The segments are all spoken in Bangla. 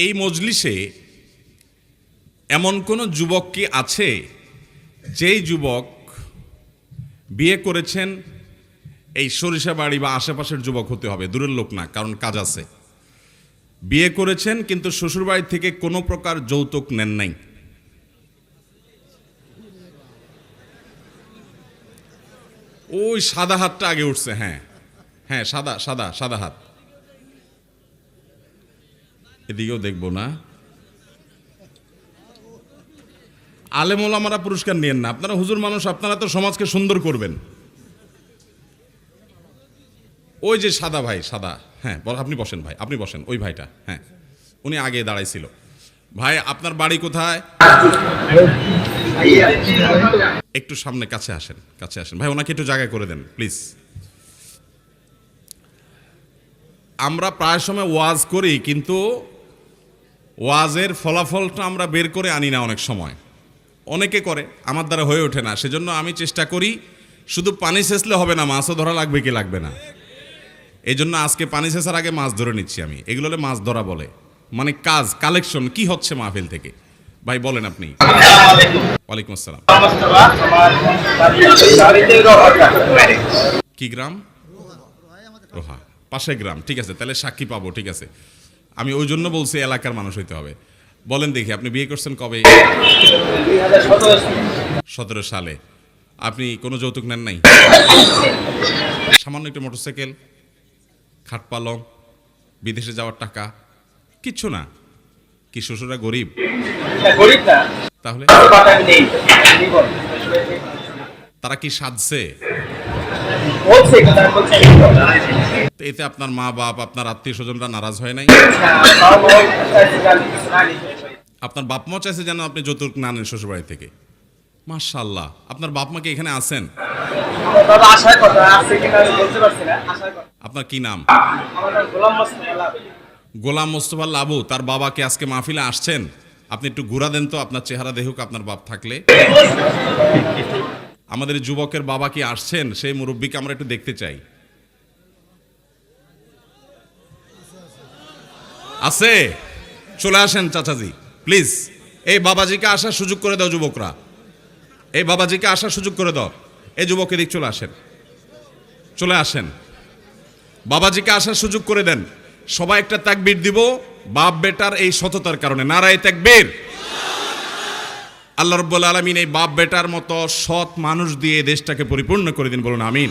এই মজলিসে এমন কোনো যুবক কি আছে যেই যুবক বিয়ে করেছেন? এই সরিষাবাড়ি বা আশেপাশের যুবক হতে হবে, দূরের লোক না, কারণ কাজ আছে। বিয়ে করেছেন কিন্তু শ্বশুরবাড়ি থেকে কোনো প্রকার যৌতুক নেন নাই। ওই সাদা হাতটা আগে উঠছে। হ্যাঁ হ্যাঁ, সাদা সাদা সাদা হাত। এদিকেও দেখবো না। আলেম ওলামারা পুরস্কার নিয়েন না, আপনারা হুজুর মানুষ, আপনারা তো সমাজকে সুন্দর করবেন। ওই যে সাদা ভাই, সাদা, হ্যাঁ আপনি বসেন ভাই, আপনি বসেন। ওই ভাইটা, হ্যাঁ উনি আগে দাঁড়াইছিল। ভাই আপনার বাড়ি কোথায়? একটু সামনে কাছে আসেন, কাছে আসেন ভাই, ওনাকে একটু জায়গা করে দেন প্লিজ। আমরা প্রায় সময় ওয়াজ করি কিন্তু ওয়াজের ফলাফলটা আমরা বের করে আনি না অনেক সময়। অনেকে করে, আমার দ্বারা হয়ে ওঠে না। সেজন্য আমি চেষ্টা করি, শুধু পানি সেচলে হবে না, মাছও ধরা লাগবে কি লাগবে না। এই জন্য আজকে পানি সেচার আগে মাছ ধরে নিচ্ছি আমি। এগুলো মাছ ধরা বলে, মানে কাজ কালেকশন কি হচ্ছে মাহফিল থেকে। ভাই বলেন আপনি। ওয়ালাইকুম আসসালাম। কি গ্রাম? রোহা, পাশে গ্রাম। ঠিক আছে, তাহলে সাক্ষী পাবো। ঠিক আছে, আমি ওই জন্য বলছি এলাকার মানুষ হইতে হবে। বলেন দেখি, আপনি বিয়ে করছেন কবে? 2017 সালে। আপনি কোনো যৌতুক নেন নাই? সামান্য একটু মোটরসাইকেল, খাট পালং, বিদেশে যাওয়ার টাকা, কিচ্ছু না? কি শ্বশুরা গরিব? তাহলে তারা কি সাজছে? এতে আপনার মা বাপ, আপনার আত্মীয় স্বজনরা নারাজ হয় নাই? আপনার বাপ মা চাইছে যেন আপনি যৌতুক না নেন শ্বশুরবাড়ি থেকে। মাশাআল্লাহ, আপনার বাপ মা কি এখানে আছেন? আপনার কি নাম? গোলাম মোস্তফা লাবু। তার বাবা কি আজকে মাহফিলে আসছেন? আপনি একটু ঘুরা দেন তো, আপনার চেহারা দেখুক আপনার বাপ থাকলে। আমাদের যুবকের বাবা কি আসছেন? সেই মুরব্বীকে আমরা একটু দেখতে চাই। আছে? চলে আসেন চাচাজি প্লিজ। এই বাবাজিকে আসার সুযোগ করে দাও যুবকরা, এই বাবাজিকে আসার সুযোগ করে দাও। এই যুবক এদিক চলে আসেন, চলে আসেন, বাবাজিকে আসার সুযোগ করে দেন। সবাই একটা তাকবীর দিব বাপ বেটার এই সততার কারণে। নারায়ে তাকবীর। আল্লাহ রাব্বুল আলামিন এই বাপ বেটার মতো সৎ মানুষ দিয়ে দেশটাকে পরিপূর্ণ করে দিন, বলুন আমিন।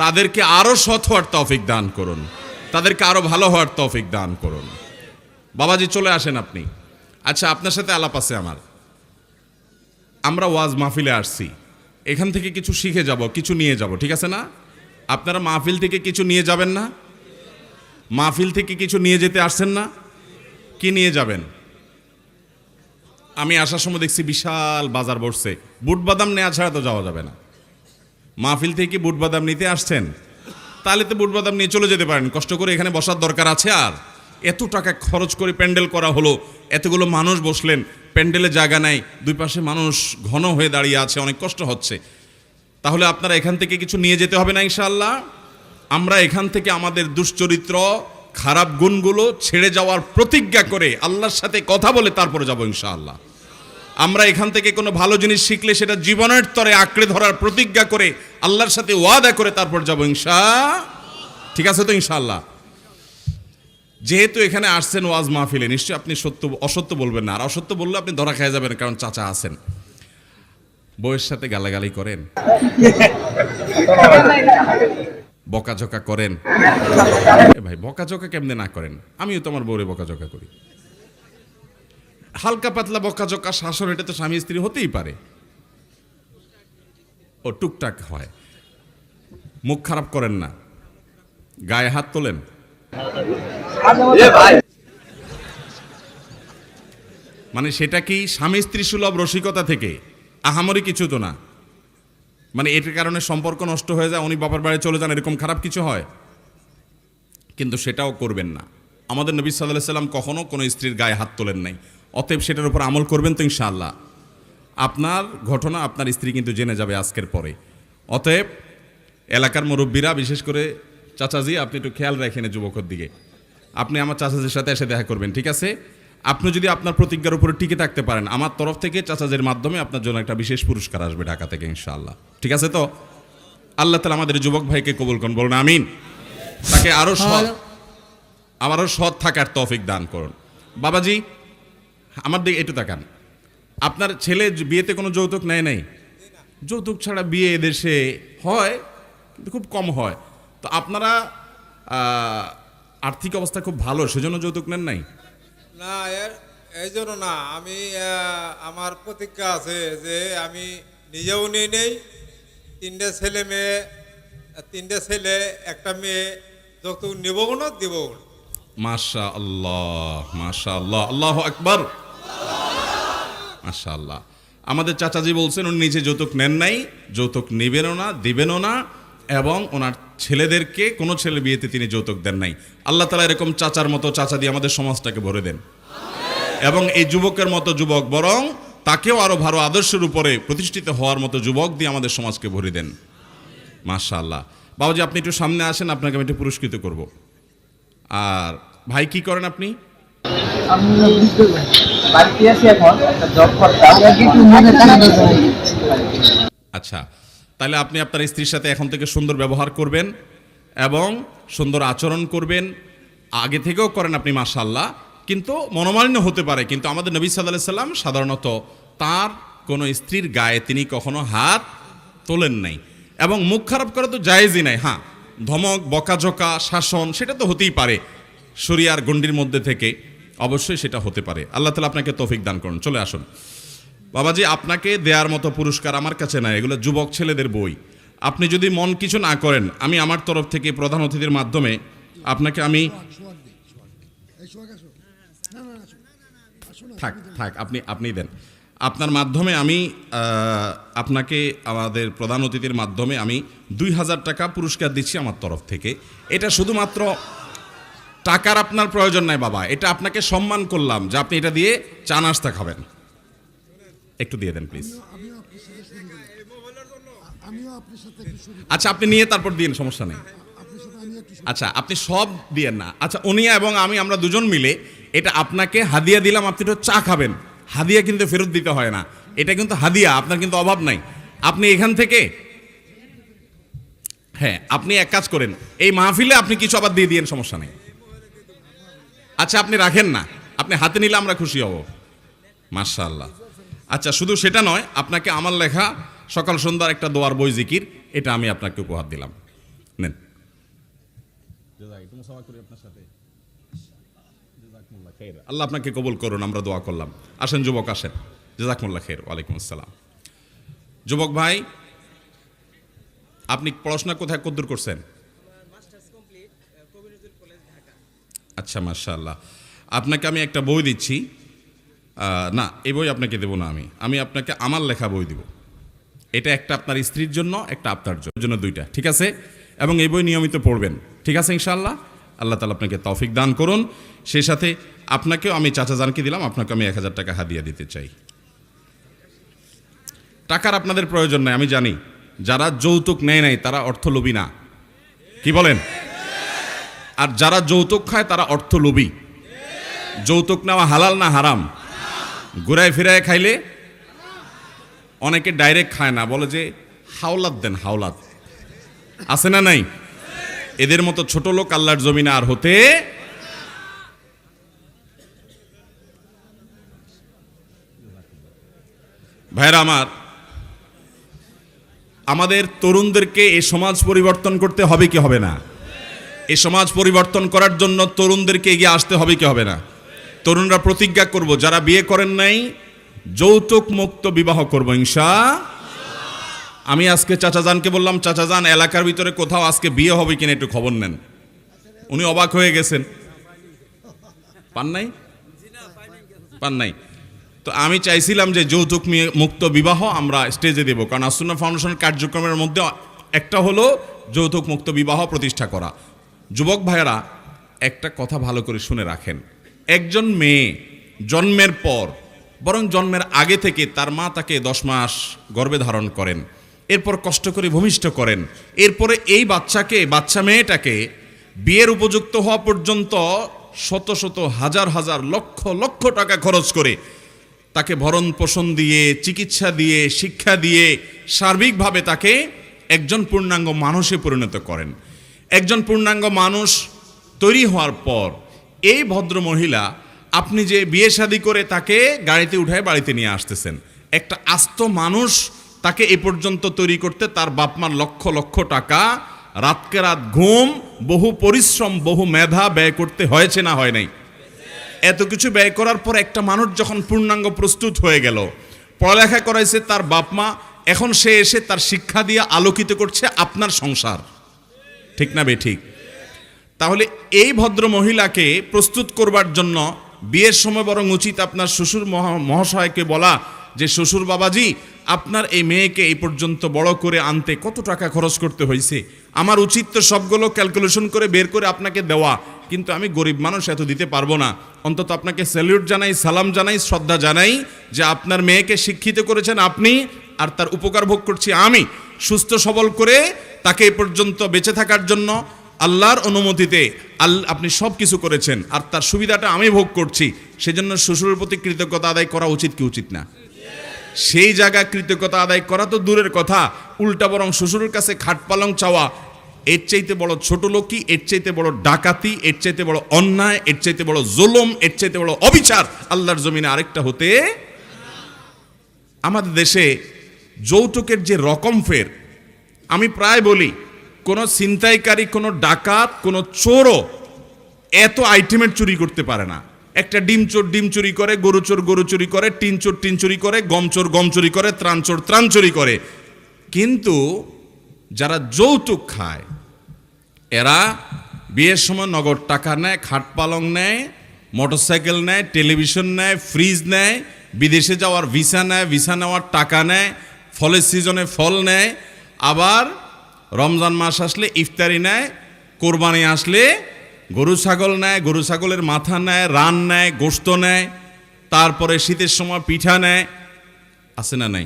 তাদেরকে আরো সৎ হওয়ার তৌফিক দান করুন, তাদেরকে আরো ভালো হওয়ার তৌফিক দান করুন। বাবাজি চলে আসেন আপনি। আচ্ছা, আপনার সাথে আলাপ আছে আমার। আমরা ওয়াজ মাহফিলে আসছি, এখান থেকে কিছু শিখে যাব, কিছু নিয়ে যাব, ঠিক আছে না? আপনারা মাহফিল থেকে কিছু নিয়ে যাবেন না? মাহফিল থেকে কিছু নিয়ে যেতে আসছেন না? কি নিয়ে যাবেন? আমি আসার সময় দেখছি বিশাল বাজার বসছে, বুট বাদাম নেওয়া ছাড়া তো যাওয়া যাবে না। মাহফিল থেকে বুট বাদাম নিতে আসছেন, তাহলে তো বুট বাদাম নিয়ে চলে যেতে পারেন। কষ্ট করে এখানে বসার দরকার আছে? আর এত টাকা খরচ করে প্যান্ডেল করা হলো, এতগুলো মানুষ বসলেন, প্যান্ডেলে জায়গা নাই, দুই পাশে মানুষ ঘন হয়ে দাঁড়িয়ে আছে, অনেক কষ্ট হচ্ছে। তাহলে আপনারা এখান থেকে কিছু নিয়ে যেতে হবে না ইনশাআল্লাহ? আমরা এখান থেকে আমাদের দুশ্চরিত্র, খারাপ গুণগুলো ছেড়ে যাওয়ার প্রতিজ্ঞা করে আল্লাহর সাথে কথা বলে তারপরে যাব ইনশাআল্লাহ। আমরা এখান থেকে কোনো ভালো জিনিস শিখলে সেটা জীবনের তরে আঁকড়ে ধরার প্রতিজ্ঞা করে আল্লাহর সাথে ওয়াদা করে তারপর যাব ঠিক আছে তো ইনশাআল্লাহ? যেহেতু এখানে আসছেন ওয়াজ মাহফিলে, নিশ্চয়ই আপনি সত্য অসত্য বলবেন না। আর অসত্য বললে আপনি ধরা খেয়ে যাবেন, কারণ চাচা আছেন। বউয়ের সাথে গালাগালি করেন, বকাঝকা করেন। ভাই বকাঝকা কেমনে না করেন? আমিও তোমার বউরে বকাঝকা করি। হালকা পাতলা বকাঝকা, শাসন, এটা তো স্বামী স্ত্রী হতেই পারে। ও টুকটাক হয়। মুখ খারাপ করেন না, গায়ে হাত তোলেন। মানে সেটা কি স্বামী স্ত্রী সুলভ রসিকতা থেকে? আহামরি কিছু তো না। মানে এটার কারণে সম্পর্ক নষ্ট হয়ে যায়, উনি বাবার বাড়ি চলে যান, এরকম খারাপ কিছু হয়? কিন্তু সেটাও করবেন না। আমাদের নবী সাল্লাল্লাহু আলাইহি সাল্লাম কখনো কোনো স্ত্রীর গায়ে হাত তোলেন নাই। অতএব সেটার উপর আমল করবেন তো ইনশাআল্লাহ? আপনার ঘটনা আপনার স্ত্রী কিন্তু জেনে যাবে আজকের পরে। অতএব এলাকার মুরব্বীরা, বিশেষ করে চাচাজি, আপনি একটু খেয়াল রাখেন যুবকের দিকে। আপনি আমার চাচাদের সাথে এসে দেখা করবেন, ঠিক আছে? আপনি যদি আপনার প্রতিজ্ঞার উপরে টিকে থাকতে পারেন, আমার তরফ থেকে চাচাদের মাধ্যমে আপনার জন্য একটা বিশেষ পুরস্কার আসবে ঢাকা থেকে ইনশাআল্লাহ, ঠিক আছে? তো আল্লাহ তাআলা আমাদের যুবক ভাইকে কবুল করুন, বলুন আমিন। তাকে আমারও সৎ থাকার তৌফিক দান করুন। বাবাজি আমার দিকে একটু তাকান, আপনার ছেলে বিয়েতে কোনো যৌতুক নেয় নাই? যৌতুক ছাড়া বিয়ে এদেশে হয় কিন্তু খুব কম হয়। তো আপনারা আর্থিক অবস্থা খুব ভালো, সেজন্য যৌতুক নেন নাই? না, এই জন্য না। আমি আমার প্রতিজ্ঞা আছে যে আমি নিজেও নেই, তিনটে ছেলে একটা মেয়ে, যৌতুক নেবও না, দেবও না। মাশাআল্লাহ, মাশাআল্লাহ, আল্লাহু আকবার, মাশাআল্লাহ। আমাদের চাচাজি বলছেন উনি নিজে যৌতুক নেন নাই, যৌতুক নেবেনও না, দিবেনও না, এবং ওনার ছেলেদেরকে কোনো ছেলে বিয়েতে তিনি যৌতুক দেন নাই। আল্লাহ তাআলা এরকম চাচার মতো চাচা দিয়ে আমাদের সমাজটাকে ভরে দেন, এবং এই যুবকের মতো যুবক, বরং তাকেও আরো ভালো আদর্শের উপরে প্রতিষ্ঠিত হওয়ার মতো যুবক দিয়ে আমাদের সমাজকে ভরে দেন। মাশাআল্লাহ। বাবাজি আপনি একটু সামনে আসেন, আপনাকে আমি একটু পুরস্কৃত করব। আর ভাই কি করেন আপনি? আমি বাড়িতে আছি, এখন একটা জব করতাম। আচ্ছা, তাহলে আপনি আপনার স্ত্রীর সাথে এখন থেকে সুন্দর ব্যবহার করবেন এবং সুন্দর আচরণ করবেন। আগে থেকেও করেন আপনি মাশাআল্লাহ, কিন্তু মনোমালিন্য হতে পারে। কিন্তু আমাদের নবী সাল্লাল্লাহু আলাইহি সাল্লাম সাধারণত তার কোনো স্ত্রীর গায়ে তিনি কখনো হাত তোলেন নাই, এবং মুখ খারাপ করা তো জায়েজই নাই। হ্যাঁ, ধমক, বকাঝকা, শাসন সেটা তো হতেই পারে, শরিয়ার গণ্ডির মধ্যে থেকে অবশ্যই সেটা হতে পারে। আল্লাহ তাআলা আপনাকে তৌফিক দান করুন। চলে আসুন বাবাজি, আপনাকে দেওয়ার মতো পুরস্কার আমার কাছে নাই, এগুলো যুবক ছেলেদের বই। আপনি যদি মন কিছু না করেন, আমি আমার তরফ থেকে প্রধান অতিথির মাধ্যমে আপনাকে আমি থাক আপনি দেন, আপনার মাধ্যমে আমি আপনাকে আমাদের প্রধান অতিথির মাধ্যমে আমি 2000 টাকা পুরস্কার দিচ্ছি আমার তরফ থেকে। এটা শুধুমাত্র টাকার আপনার প্রয়োজন নাই বাবা, এটা আপনাকে সম্মান করলাম যে আপনি এটা দিয়ে চা নাস্তা খাবেন। একটু দিয়ে দেন প্লিজ। আচ্ছা আপনি নিয়ে তারপর দিন, সমস্যা নেই। আচ্ছা আপনি সব দিয়েন না। আচ্ছা উনিয়া এবং আমরা দুজন মিলে এটা আপনাকে হাদিয়া দিলাম, আপনি একটু চা খাবেন। হাদিয়া কিন্তু ফেরত দিতে হয় না, এটা কিন্তু হাদিয়া, আপনার কিন্তু অভাব নাই। আপনি এখান থেকে হ্যাঁ, আপনি এক কাজ করেন, এই মাহফিলে আপনি কিছু আবার দিয়ে দিয়েন, সমস্যা নেই। আচ্ছা আপনি রাখেন না, আপনি হাতে নিলে আমরা খুশি হব। মাশাআল্লাহ। আচ্ছা শুধু সেটা নয়, আপনাকে আমার লেখা সকাল সন্ধ্যার একটা দোয়ার বই জিকির, এটা আমি আপনাকে উপহার দিলাম, নেন। আল্লাহ আপনাকে কবুল করুন, আমরা দোয়া করলাম। আসেন যুবক, আসেন। জাযাকুমুল্লাহ খাইর। ওয়ালাইকুম আসসালাম। যুবক ভাই, আপনি পড়াশোনা কোথায় কদ্দূর করছেন? আচ্ছা মাশাআল্লাহ। আপনাকে আমি একটা বই দিচ্ছি। না, এই বই আপনাকে দেবো না, আমি আপনাকে আমার লেখা বই দিব। এটা একটা আপনার স্ত্রীর জন্য, একটা আপনার জন্য, দুইটা, ঠিক আছে? এবং এই বই নিয়মিত পড়বেন, ঠিক আছে ইনশাআল্লাহ। আল্লাহ তাআলা আপনাকে তৌফিক দান করুন। সেই সাথে আপনাকেও আমি চাচা জানকে দিলাম, আপনাকে আমি 1000 টাকা হাদিয়া দিতে চাই। টাকার আপনাদের প্রয়োজন নাই, আমি জানি। যারা যৌতুক নেয় নাই তারা অর্থলোভী না, কি বলেন? আর যারা যৌতুক খায় তারা অর্থলোভী। যৌতুক নেওয়া হালাল না হারাম? ঘুরায় ফিরায় খাইলে অনেকে ডাইরেক্ট খায় না, বলে যে হাওলাত দেন, হাওলাত আছে না নাই? এদের মতো ছোট লোক আল্লাহর জমিনে আর হতে। ভাইরা আমার, আমাদের তরুণদেরকে এই সমাজ পরিবর্তন করতে হবে কি হবে না? এই সমাজ পরিবর্তন করার জন্য তরুণদেরকে এগিয়ে আসতে হবে কি হবে না? তরুণরা প্রতিজ্ঞা করব, যারা বিয়ে করেন নাই যৌতুক মুক্ত বিবাহ করব ইনশাআল্লাহ। আমি আজকে চাচা জানকে বললাম, চাচা জান এলাকার ভিতরে কোথাও আজকে বিয়ে হবে কিনা একটু খবর নেন। উনি অবাক হয়ে গেছেন, পান নাই। তো আমি চাইছিলাম যে যৌতুক মুক্ত বিবাহ আমরা স্টেজে দেব, কারণ আসুন্নাহ ফাউন্ডেশনের কার্যক্রমের মধ্যে একটা হলো যৌতুক মুক্ত বিবাহ প্রতিষ্ঠা করা। যুবক ভাইয়েরা একটা কথা ভালো করে শুনে রাখেন, একজন মেয়ে জন্মের পর, বরং জন্মের আগে থেকে তার মা তাকে 10 মাস গর্ভে ধারণ করেন, এরপর কষ্ট করে ভূমিষ্ঠ করেন, এরপরে এই বাচ্চা মেয়েটাকে বিয়ের উপযুক্ত হওয়া পর্যন্ত শত শত হাজার হাজার লক্ষ লক্ষ টাকা খরচ করে তাকে ভরণ পোষণ দিয়ে, চিকিৎসা দিয়ে, শিক্ষা দিয়ে সার্বিকভাবে তাকে একজন পূর্ণাঙ্গ মানুষে পরিণত করেন। একজন পূর্ণাঙ্গ মানুষ তৈরি হওয়ার পর এই ভদ্র মহিলা, আপনি যে বিয়ে শাদী করে তাকে গাড়িতে উঠায় বাড়িতে নিয়ে আসতেছেন, একটা আস্ত মানুষ তাকে এ পর্যন্ত তৈরি করতে তার বাপমার লক্ষ লক্ষ টাকা, রাতকে রাত ঘুম, বহু পরিশ্রম, বহু মেধা ব্যয় করতে হয়েছে না হয় নাই? এত কিছু ব্যয় করার পর একটা মানুষ যখন পূর্ণাঙ্গ প্রস্তুত হয়ে গেল, পড়ালেখা করাইছে তার বাপমা, এখন সে এসে তার শিক্ষা দিয়ে আলোকিত করছে আপনার সংসার, ঠিক না বেঠিক? তাহলে এই ভদ্র মহিলাকে প্রস্তুত করবার জন্য বিয়ের সময় বরং উচিত আপনার শ্বশুর মহাশয়কে বলা যে শ্বশুর বাবাজি, আপনার এই মেয়েকে এই পর্যন্ত বড় করে আনতে কত টাকা খরচ করতে হয়েছে, আমার উচিত তো সবগুলো ক্যালকুলেশন করে বের করে আপনাকে দেওয়া, কিন্তু আমি গরিব মানুষ, এত দিতে পারবো না। অন্তত আপনাকে স্যালিউট জানাই, সালাম জানাই, শ্রদ্ধা জানাই যে আপনার মেয়েকে শিক্ষিত করেছেন আপনি, আর তার উপকার ভোগ করছি আমি, সুস্থ সবল করে তাকে এ পর্যন্ত বেঁচে থাকার জন্য আল্লাহর অনুমতিতে আপনি সব কিছু করেছেন, আর তার সুবিধাটা আমি ভোগ করছি। সেজন্য শ্বশুরের প্রতি কৃতজ্ঞতা আদায় করা উচিত কি উচিত না? সেই জায়গা কৃতজ্ঞতা আদায় করা তো দূরের কথা, উল্টা বরং শ্বশুরের কাছে খাট পালং চাওয়া, এর চাইতে বড় ছোট লোকই, এর চাইতে বড় ডাকাতি, এর চাইতে বড় অন্যায়, এর চাইতে বড় জুলুম, এর চাইতে বড় অবিচার আল্লাহর জমিনে আরেকটা হতে। আমাদের দেশে যৌতুকের যে রকম ফের, আমি প্রায় বলি, কোনো ছিনতাইকারী, কোনো ডাকাত, কোনো চোরও এত আইটেমের চুরি করতে পারে না। একটা ডিম চোর ডিম চুরি করে, গরু চোর গরু চুরি করে, টিন চোর টিন চুরি করে, গম চোর গম চুরি করে, ত্রাণ চোর ত্রাণ চুরি করে। কিন্তু যারা যৌতুক খায় এরা বিয়ের সময় নগদ টাকা নেয়, খাট পালং নেয়, মোটরসাইকেল নেয়, টেলিভিশন নেয়, ফ্রিজ নেয়, বিদেশে যাওয়ার ভিসা নেয়, ভিসা নেওয়ার টাকা নেয়, ফলের সিজনে ফল নেয়, আবার রমজান মাস আসলে ইফতারি নেয়, কোরবানি আসলে গরু ছাগল নেয়, গরু ছাগলের মাথা নেয়, রান নেয়, গোশত নেয়, তারপরে শীতের সময় পিঠা নেয়। আছে না নাই?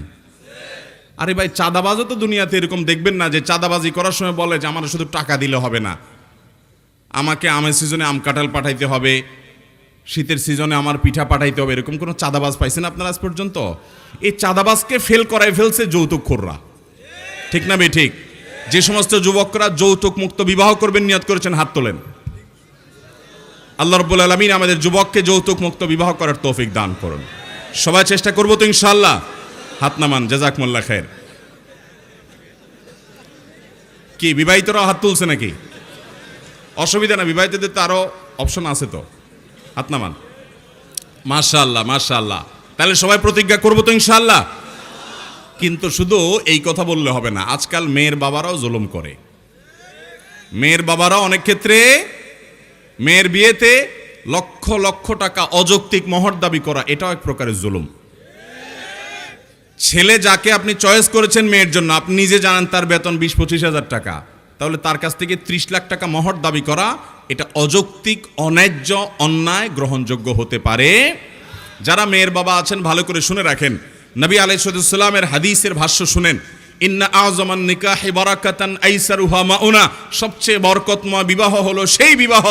আরে ভাই, চাঁদাবাজও তো দুনিয়াতে এরকম দেখবেন না যে চাঁদাবাজি করার সময় বলে যে আমার শুধু টাকা দিলে হবে না, আমাকে আমের সিজনে আম কাঁঠাল পাঠাইতে হবে, শীতের সিজনে আমার পিঠা পাঠাইতে হবে। এরকম কোনো চাঁদাবাজ পাইছেন আপনারা আজ পর্যন্ত? এই চাঁদাবাজকে ফেল করাই ফেলছে যৌতুকখোররা, ঠিক না বেঠিক? যে সমস্ত যুবকরা যৌতুক মুক্ত বিবাহ করবেন নিয়ত করেছেন, হাত তোলেন। আল্লাহ রাব্বুল আলামিন আমাদের যুবককে যৌতুক মুক্ত বিবাহ করার তৌফিক দান করুন। সবাই চেষ্টা করবো তো ইনশাআল্লাহ? হাত নামান, জাযাকুমুল্লাহ খায়ের। কি বিবাহিতরাও হাত তুলছে নাকি? অসুবিধা না, বিবাহিতদের তো আরো অপশন আছে তো। হাত নামান। মাশাআল্লাহ মাশাআল্লাহ। তাহলে সবাই প্রতিজ্ঞা করবো তো ইনশাআল্লাহ? কিন্তু শুধু এই কথা বললে হবে না, আজকাল মেয়ের বাবারাও জুলুম করে। মেয়ের বাবারাও অনেক ক্ষেত্রে মেয়ের বিয়েতে লক্ষ লক্ষ টাকা অযৌক্তিক মোহর দাবি করা, এটাও এক প্রকারের জুলুম। ছেলে যাকে আপনি চয়েস করেছেন মেয়ের জন্য, আপনি নিজে জানেন তার বেতন 20-25 হাজার টাকা, তাহলে তার কাছ থেকে 30 লাখ টাকা মোহর দাবি করা, এটা অযৌক্তিক, অন্যায্য, অন্যায়, গ্রহণযোগ্য হতে পারে। যারা মেয়ের বাবা আছেন ভালো করে শুনে রাখেন, নবী আলাইহিস সালামের হাদিসের ভাষ্য শুনেন, ইন্না আযমান নিকাহি বারাকাতান আইসারুহা মাউনা, সবচেয়ে বরকতময় বিবাহ হলো সেই বিবাহ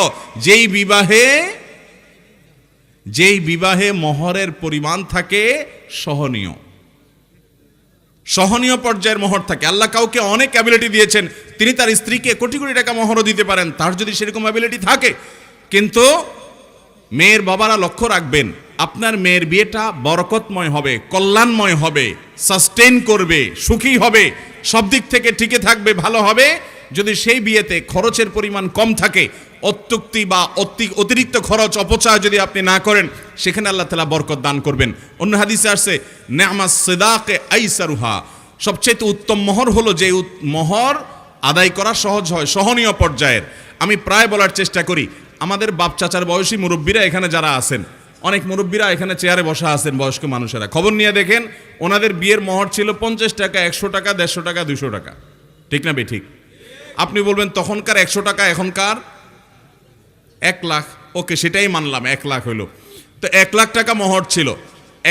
যেই বিবাহে মোহরের পরিমাণ থাকে সহনীয় পর্যায়ের মোহর থাকে। আল্লাহ কাউকে অনেক অ্যাবিলিটি দিয়েছেন, তিনি তার স্ত্রীকে কোটি কোটি টাকা মোহরও দিতে পারেন, তার যদি সেরকম অ্যাবিলিটি থাকে। কিন্তু মেয়ের বাবারা লক্ষ্য রাখবেন, আপনার মেয়ের বিয়েটা বরকতময় হবে, কল্যাণময় হবে, সাস্টেইন করবে, সুখী হবে, সব দিক থেকে টিকে থাকবে, ভালো হবে। যদি সেই বিয়েতে খরচের পরিমাণ কম থাকে, অত্যুক্তি বা অতিরিক্ত খরচ অপচয় যদি আপনি না করেন, সেখানে আল্লাহ তাআলা বরকত দান করবেন। অন্য হাদিসে আসছে, নি'মাস সিদাকে আইসারুহা, সবচেয়ে উত্তম মোহর হলো যে মোহর আদায় করা সহজ হয়, সহনীয় পর্যায়ের। আমি প্রায় বলার চেষ্টা করি, আমাদের বাপ চাচার বয়সী মুরব্বীরা এখানে যারা আছেন, অনেক মুরব্বীরা এখানে চেয়ারে বসা আছেন, বয়স্ক মানুষেরা, খবর নিয়ে দেখেন ওনাদের বিয়ের মোহর ছিল 50 টাকা, 100 টাকা, 150 টাকা, 200 টাকা, ঠিক না বেঠিক? আপনি বলবেন তখনকার 100 টাকা, এখনকার 1 লাখ। ওকে, সেটাই মানলাম, 1 লাখ হলো তো 1 লাখ টাকা মোহর ছিল।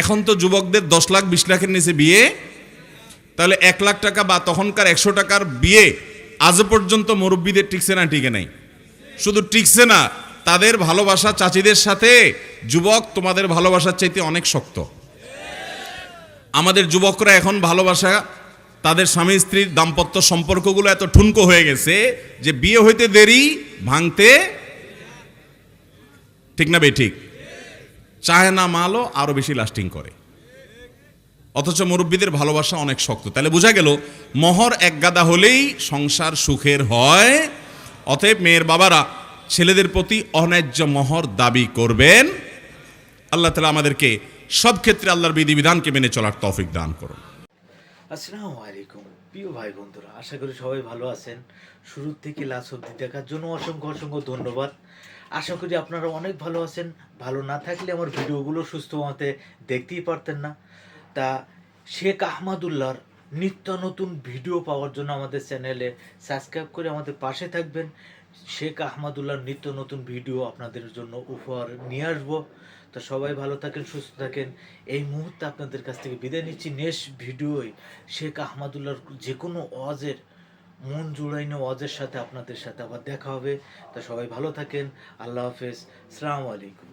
এখন তো যুবকদের 10 লাখ 20 লাখের নিচে বিয়ে, তাহলে 1 লাখ টাকা বা তখনকার 100 টাকার বিয়ে আজ পর্যন্ত মুরব্বীদের টিকছে না? টিকে নাই। শুধু টিকছে না, তাদের ভালোবাসা চাচিদের সাথে যুবক তোমাদের ভালোবাসার চাইতে অনেক শক্ত। আমাদের যুবকরা এখন ভালোবাসা, তাদের স্বামী স্ত্রীর দাম্পত্য সম্পর্কগুলো এত ঠুনকো হয়ে গেছে যে বিয়ে হইতে দেরি, ভাঙতে ঠিক না বেঠিক, চায় না মালও আরো বেশি লাস্টিং করে। অথচ মুরব্বীদের ভালোবাসা অনেক শক্ত। তাহলে বোঝা গেল মোহর এক গাদা হলেই সংসার সুখের হয়। অতএব মেয়ের বাবারা ছেলেদের প্রতি অন্যায্য মোহর দাবি করবেন। আল্লাহ তাআলা আমাদেরকে সব ক্ষেত্রে আল্লাহর বিধিবিধানকে মেনে চলার তৌফিক দান করুন। আসসালামু আলাইকুম প্রিয় ভাই বন্ধুরা, আশা করি সবাই ভালো আছেন। শুরু থেকে লাস্ট অবধি দেখার জন্য অসংখ্য অসংখ্য ধন্যবাদ। আশা করি আপনারা অনেক ভালো আছেন। ভালো না থাকলে আমার ভিডিওগুলো সুস্থ মতে দেখতেই পারতেন না। তা শেখ আহমদুল্লাহর নিত্য নতুন ভিডিও পাওয়ার জন্য আমাদের চ্যানেলে সাবস্ক্রাইব করে আমাদের পাশে থাকবেন। শেখ আহমদুল্লাহর নিত্য নতুন ভিডিও আপনাদের জন্য উপহার নিয়ে আসবো। তো সবাই ভালো থাকেন, সুস্থ থাকেন। এই মুহূর্তে আপনাদের কাছ থেকে বিদায় নিচ্ছি। নেক্সট ভিডিওয় শেখ আহমদুল্লাহর যে কোনো ওয়াজের, মন জুড়াইনো ওয়াজের সাথে আপনাদের সাথে আবার দেখা হবে। তো সবাই ভালো থাকেন। আল্লাহ হাফেজ। আসসালামু আলাইকুম।